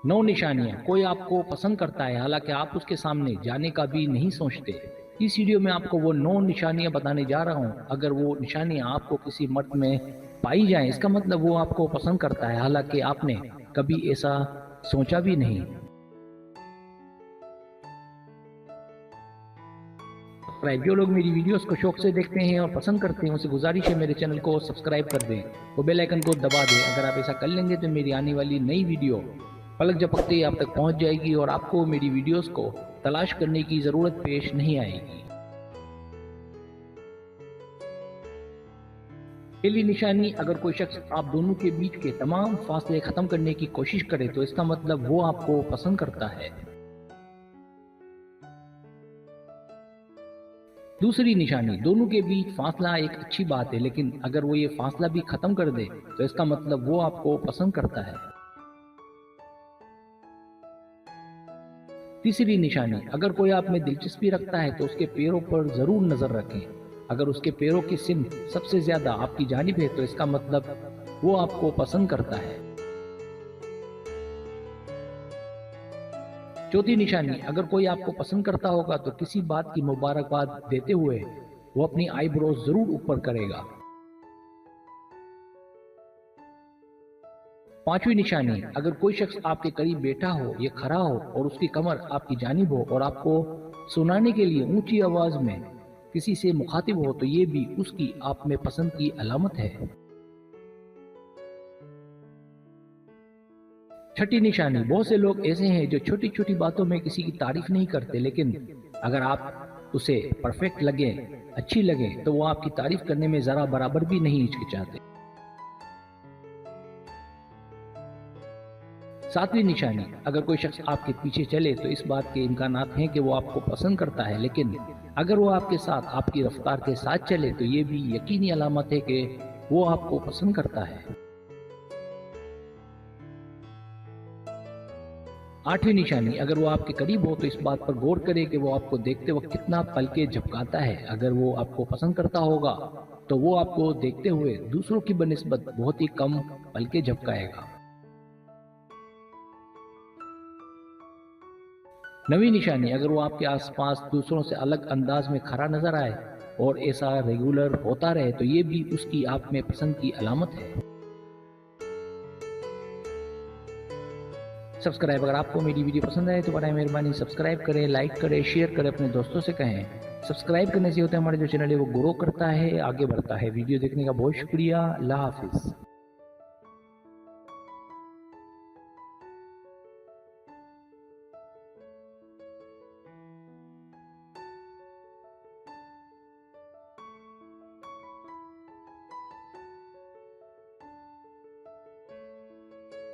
9 निशानियां कोई आपको पसंद करता है हालांकि आप उसके सामने जाने का भी नहीं सोचते। इस वीडियो में आपको वो 9 निशानियां बताने जा रहा हूं। अगर वो निशानियां आपको किसी मर्द में पाई जाएं, इसका मतलब वो आपको पसंद करता है हालांकि आपने कभी ऐसा सोचा भी नहीं। जो लोग मेरी वीडियोस को शौक से देखते हैं और पसंद करते हैं, उनसे गुजारिश है मेरे चैनल को सब्सक्राइब कर दें और बेल आइकन को दबा दें। अगर आप ऐसा कर लेंगे तो मेरी आने वाली नई वीडियो पलक झपकते ही आप तक पहुंच जाएगी और आपको मेरी वीडियोस को तलाश करने की ज़रूरत पेश नहीं आएगी। पहली निशानी, अगर कोई शख्स आप दोनों के बीच के तमाम फासले ख़त्म करने की कोशिश करे तो इसका मतलब वो आपको पसंद करता है। दूसरी निशानी, दोनों के बीच फासला एक अच्छी बात है, लेकिन अगर वो ये फासला भी ख़त्म कर दे तो इसका मतलब वो आपको पसंद करता है। तीसरी निशानी, अगर कोई आप में दिलचस्पी रखता है तो उसके पैरों पर जरूर नजर रखें। अगर उसके पैरों की सिम सबसे ज्यादा आपकी जानिब है तो इसका मतलब वो आपको पसंद करता है। चौथी निशानी, अगर कोई आपको पसंद करता होगा तो किसी बात की मुबारकबाद देते हुए वो अपनी आईब्रोज जरूर ऊपर करेगा। पांचवी निशानी, अगर कोई शख्स आपके करीब बैठा हो या खड़ा हो और उसकी कमर आपकी जानिब हो और आपको सुनाने के लिए ऊंची आवाज में किसी से मुखातिब हो तो ये भी उसकी आप में पसंद की अलामत है। छठी निशानी, बहुत से लोग ऐसे हैं जो छोटी छोटी बातों में किसी की तारीफ नहीं करते, लेकिन अगर आप उसे परफेक्ट लगे, अच्छी लगे, तो वो आपकी तारीफ करने में जरा बराबर भी नहीं हिचकिचाते। सातवीं निशानी, अगर कोई शख्स आपके पीछे चले तो इस बात के इम्कानात हैं कि वो आपको पसंद करता है, लेकिन अगर वो आपके साथ आपकी रफ्तार के साथ चले तो ये भी यकीनी अलामत है कि वो आपको पसंद करता है। आठवीं निशानी, अगर वो आपके करीब हो तो इस बात पर गौर करे कि वो आपको देखते वक्त कितना पलके झपकाता है। अगर वो आपको पसंद करता होगा तो वो आपको देखते हुए दूसरों की बनिस्बत बहुत ही कम पलके झपकाएगा। नवी निशानी, अगर वो आपके आसपास दूसरों से अलग अंदाज में खड़ा नजर आए और ऐसा रेगुलर होता रहे तो ये भी उसकी आप में पसंद की अलामत है। सब्सक्राइब, अगर आपको मेरी वीडियो पसंद आए तो बराए मेहरबानी सब्सक्राइब करें, लाइक करें, शेयर करें, अपने दोस्तों से कहें। सब्सक्राइब करने से होता है हमारा जो चैनल है वो ग्रो करता है, आगे बढ़ता है। वीडियो देखने का बहुत शुक्रिया। अल्लाह हाफिज़।